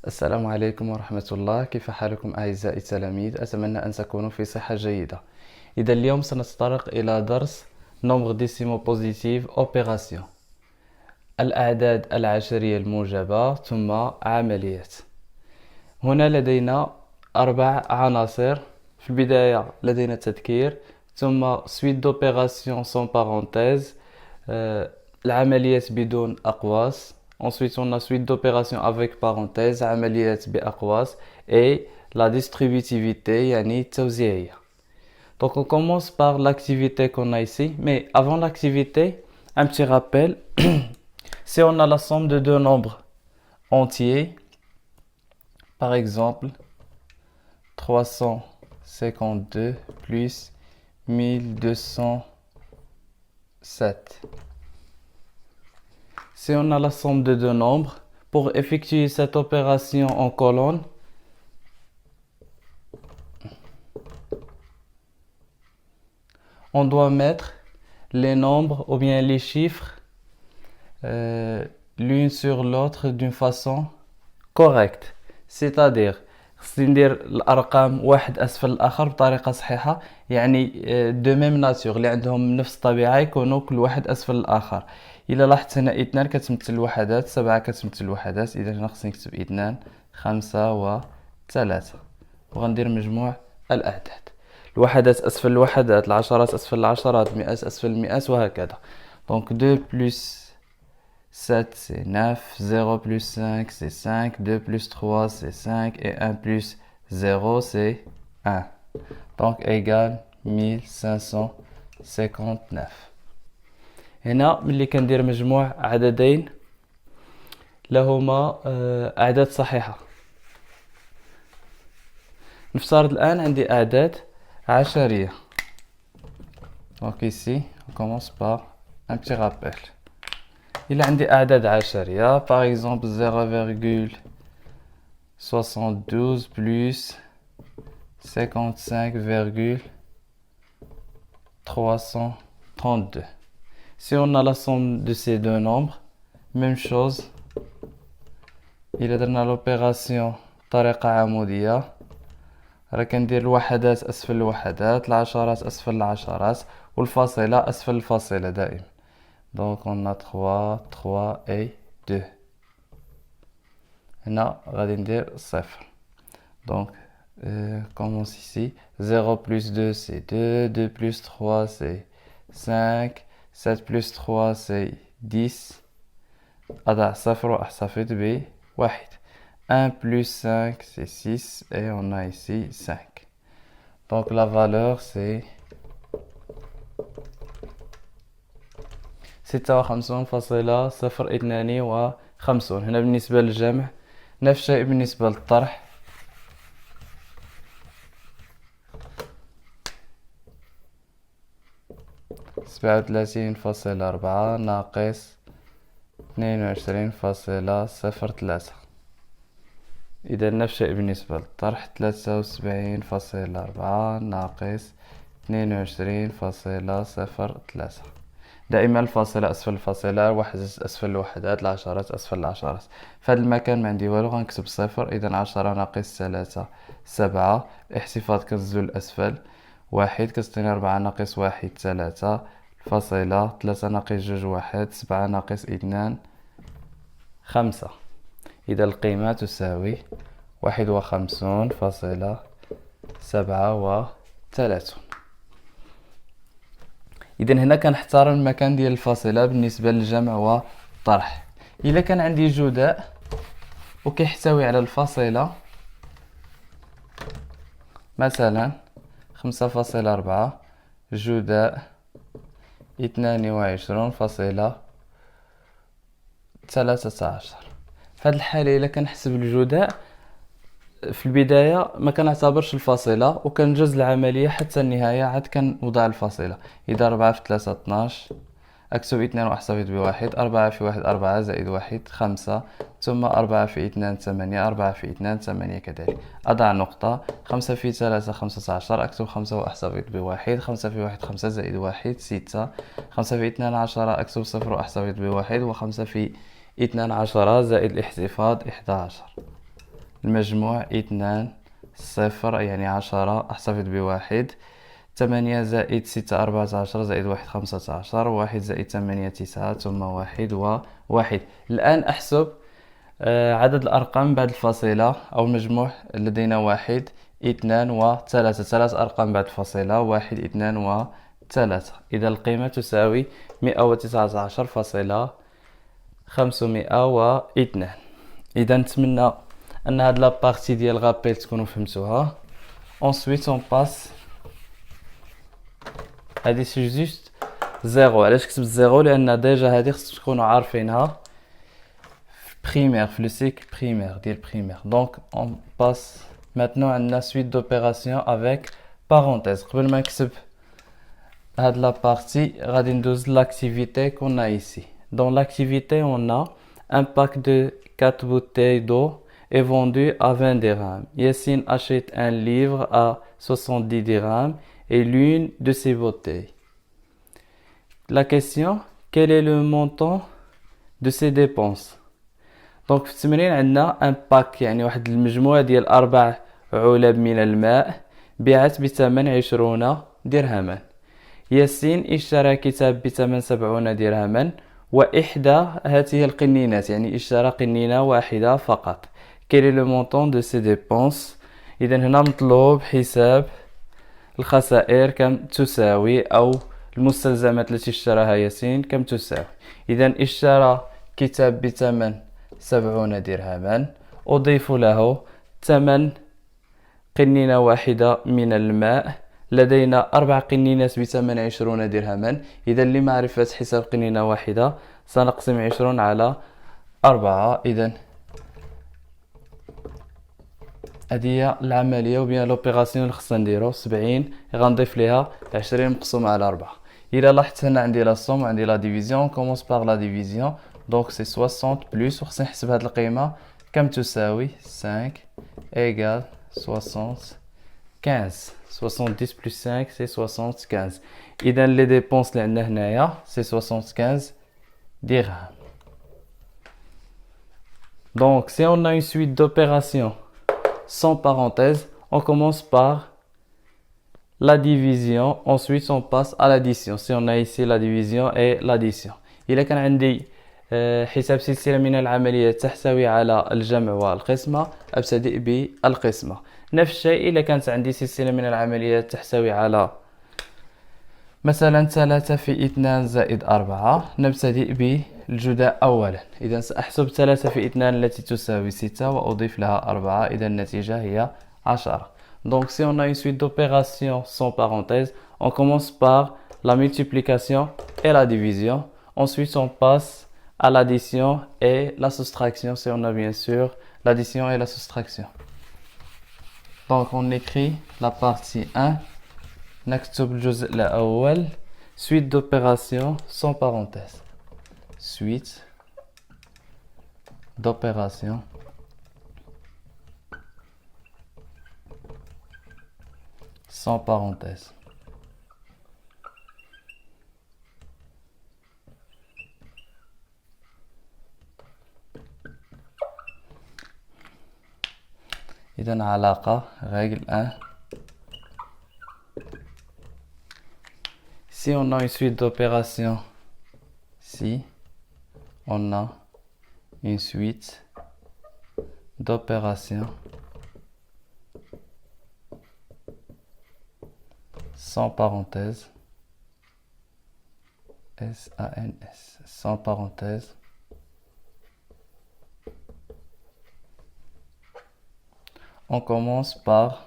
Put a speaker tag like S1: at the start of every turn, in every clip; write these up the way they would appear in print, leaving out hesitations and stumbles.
S1: السلام عليكم ورحمة الله. كيف حالكم أعزائي التلاميذ؟ أتمنى أن تكونوا في صحة جيدة. إذا اليوم سنتطرق إلى درس Nombre décimaux positif Opération، الأعداد العشرية الموجبة ثم عمليات. هنا لدينا 4 عناصر. في البداية لدينا تذكير، ثم suite d'opérations sans parenthèse، العمليات بدون أقواس. Ensuite on a suite d'opérations avec parenthèse، عمليات بأقواس. Et la distributivité يعني التوزيعية. Donc on commence par l'activité qu'on a ici. Mais avant l'activité, un petit rappel. Si on a la somme de deux nombres entiers, par exemple 352 plus 1207. Si on a la somme de deux nombres, pour effectuer cette opération en colonne, on doit mettre les nombres ou bien les chiffres l'une sur l'autre d'une façon correcte. C'est-à-dire خصني ندير الارقام واحد اسفل الاخر بطريقه صحيحه، يعني دو ميم ناتور اللي عندهم نفس الطبيعه يكونوا كل واحد اسفل الاخر. الا لاحظت هنا 2 كتمثل الوحدات، 7 كتمثل الوحدات، اذا هنا خصني نكتب 2 5 و 3 وغندير مجموع الاعداد. الوحدات اسفل الوحدات، العشرات اسفل العشرات، المئات اسفل المئات وهكذا. دونك 2 بلس 7 c'est 9, 0 plus 5 c'est 5, 2 plus 3 c'est 5 et 1 plus 0 c'est 1. Donc égale 1559. هنا ملي كندير مجموع عددين لهما أعداد صحيحة. نفترض الآن عندي أعداد عشرية. Donc ici on commence par un petit rappel. Il a عندي أعداد عشرية par exemple 0,72 plus 55,332. Si on a la somme de ces deux nombres, même chose. إلا درنا l'opération بطريقة عمودية، راه كندير الوحدات أسفل الوحدات، العشرات أسفل العشرات، والفاصلة أسفل الفاصلة دائما. Donc on a 3, 3 et 2. هنا غادي ندير صفر. Donc commence ici. 0 plus 2 c'est 2, 2 plus 3 c'est 5, 7 plus 3 c'est 10. أضع صفر وأحتفظ بواحد. 1 plus 5 c'est 6 et on a ici 5. Donc la valeur c'est 56,052. هنا بالنسبة للجمع، نفس الشيء بالنسبة للطرح. سبعة وثلاثين فاصلة 4 ناقص 22,03. إذا نفس الشيء بالنسبة للطرح، 73,4 ناقص 22,03. دائما الفاصلة أسفل الفاصلة، الوحدات أسفل الوحدات، العشرات أسفل العشرات. في هذا المكان ما عندي والو، غنكتب صفر. إذا 10 ناقص 3 7. احتفاظ كنزلو الأسفل. 1 كتعطيني 4 ناقص 1 3. الفاصلة 3 ناقص 2 1. 7 ناقص 2 5. إذا القيمة تساوي 51,37. إذا هنا كنحتار المكان ديال الفاصلة بالنسبة للجمع والطرح. إلا كان عندي جداء وكيحتوي على الفاصلة، مثلا 5,4 جداء 22,13. في هذه الحالة إلا كنحسب الجداء في البداية ما كنعتبرش الفاصلة وكنجز العملية حتى النهاية، عاد كنوضع الفاصلة. إذا 4 في 3 12، أكتب 2 وأحتفظ بواحد. 4 في 1 4 زائد 1 5، ثم 4 في 2 8، 4 في 2 8 كذلك. أضع نقطة. 5 في 3 15، أكتب 5 وأحتفظ بواحد. 5 في 1 5 زائد 1 6. 5 في 2 10، أكتب 0 وأحتفظ بواحد. و5 في 2 10 زائد الاحتفاظ 11. المجموع 2 صفر يعني 10 احتفظ بواحد. 8 زائد 6 14 زائد 1 15. 1 زائد 8 9 ثم 1 و1. الآن أحسب عدد الأرقام بعد الفاصلة أو المجموع. لدينا 1 2 و3. 3 أرقام بعد الفاصلة 1 2 و3. إذا القيمة تساوي 119,502. إذا نتمنى أن هاد لابارتي ديال غابيل تكونوا فهمتوها. ensuite on passe هادي سي جوست زيرو. علاش كتبت زيرو؟ لأن ديجا هادي خصكم تكونوا عارفينها في بريمير، في لو سيكل بريمير ديال بريمير. دونك on passe maintenant عندنا suite d'opération avec parenthèse. قبل ما نكتب هاد لابارتي غادي ندوز l'activité qu'on a ici. Dans l'activité on a un pack de 4 bouteilles d'eau est vendu à 20 dirhams. Yassine achète un livre à 70 dirhams et l'une de ces bouteilles. La question, quel est le montant de ces dépenses? Donc في التمرين عندنا un pack يعني واحد المجموعة ديال 4 علب من الماء بيعت بثمن 20 درهما. ياسين اشترى كتاب بثمن 70 درهما وإحدى هذه القنينات يعني اشترى قنينة واحدة فقط. Quel est le montant de ces dépenses؟ إذا هنا مطلوب حساب الخسائر كم تساوي أو المستلزمات التي اشتراها ياسين كم تساوي. إذا اشترى كتاب بثمن 70 درهما. أضيف له ثمن قنينة واحدة من الماء. لدينا 4 قنينات بثمن 20 درهما. إذا لمعرفة حساب قنينة واحدة سنقسم 20 على 4. إذا هذه هي العملية وبيان لوبيراسيون اللي خصنا نديرو. 70 غنضيف ليها 20 مقسوم على 4. إلا لاحظت هنا عندي لا سوم وعندي لا ديفيزيون. كومونس باغ لا ديفيزيون. دونك سي 60 بلس وخصني نحسب هاد القيمة كم تساوي. 5 إيكال 75. 70 بلس 5 سي 75. إذا لي ديبونس اللي عندنا هنايا سي 75 درهم. Donc si on a une suite d'opérations sans parenthèse, on commence par la division, ensuite on passe à l'addition. Si on a ici la division et l'addition. إذا كان عندي حساب سلسلة من العمليات تحتوي على الجمع والقسمة أبتدئ بالقسمة. نفس الشيء إذا كانت عندي سلسلة من العمليات تحتوي على مثلا 3 في 2 زائد 4 نبتدئ بالجداء أولا. إذا سأحسب 3 في 2 التي تساوي 6 وأضيف لها 4. إذا النتيجة هي 10. Donc si on a une suite d'opérations sans parenthèse, on commence par la multiplication et la division. Ensuite on passe à l'addition et la soustraction si on a bien sûr l'addition et la soustraction. Donc on écrit la partie 1. نكتب الجزء الأول suite d'opérations sans parenthèse. Suite d'opérations sans parenthèse. إذن علاقة règle 1. Si on a une suite d'opérations, si on a une suite d'opérations sans parenthèse, S-A-N-S, sans parenthèse, on commence par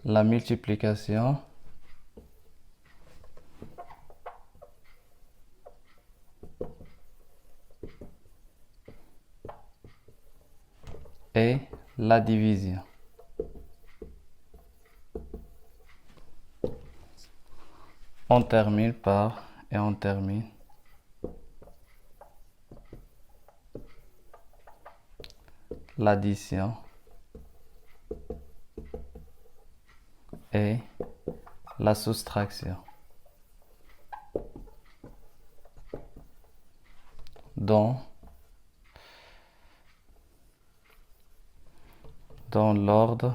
S1: la multiplication et la division. On termine par et on termine l'addition et la soustraction. dans l'ordre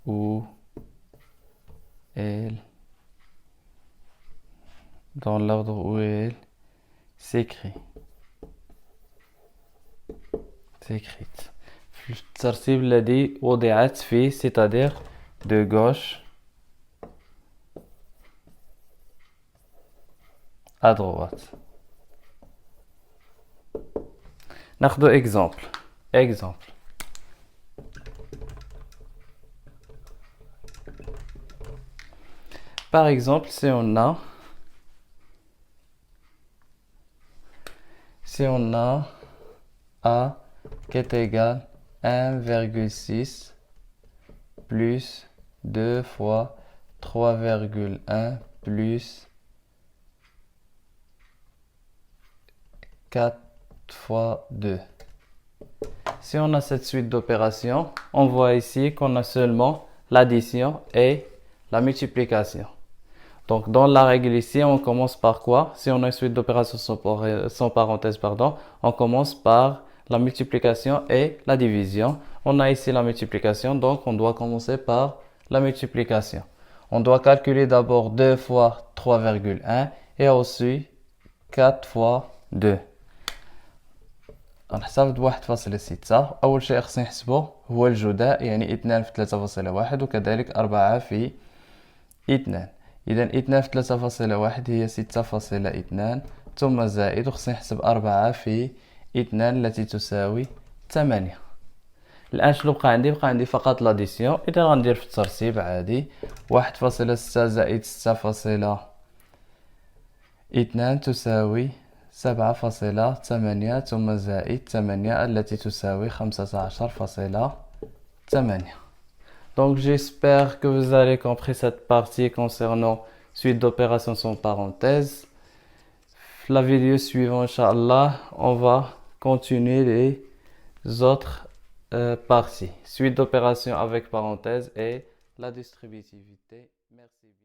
S1: où elle s'écrit. s'écrite. في الترتيب الذي وضعت فيه c'est-à-dire de gauche à droite. ناخدو exemple. Par exemple, si on a A qui est égal à 1,6 plus 2 fois 3,1 plus 4 fois 2. Si on a cette suite d'opérations, on voit ici qu'on a seulement l'addition et la multiplication. Donc, dans la règle ici, on commence par quoi? Si on a une suite d'opérations sans parenthèse, on commence par la multiplication et la division. On a ici la multiplication, donc on doit commencer par la multiplication. On doit calculer d'abord 2 fois 3,1 et ensuite 4 fois 2. غنحسب 1.6. أول شيء خصنا نحسبه هو الجداء، يعني 2 في 3.1 وكذلك 4 في 2. إذا 2 في 3.1 هي 6.2 ثم زائد، وخصني نحسب 4 في 2 التي تساوي 8. الآن شنو بقى عندي فقط لاديسيون. إذا غندير في الترتيب عادي 1.6 زائد 6.2 تساوي 7.8 ثم زائد 8 التي تساوي 15.8. Donc j'espère que vous avez compris cette partie concernant suite d'opérations sans parenthèse. La vidéo suivante, Inch'Allah, on va continuer les autres parties. Suite d'opérations avec parenthèse et la distributivité. Merci.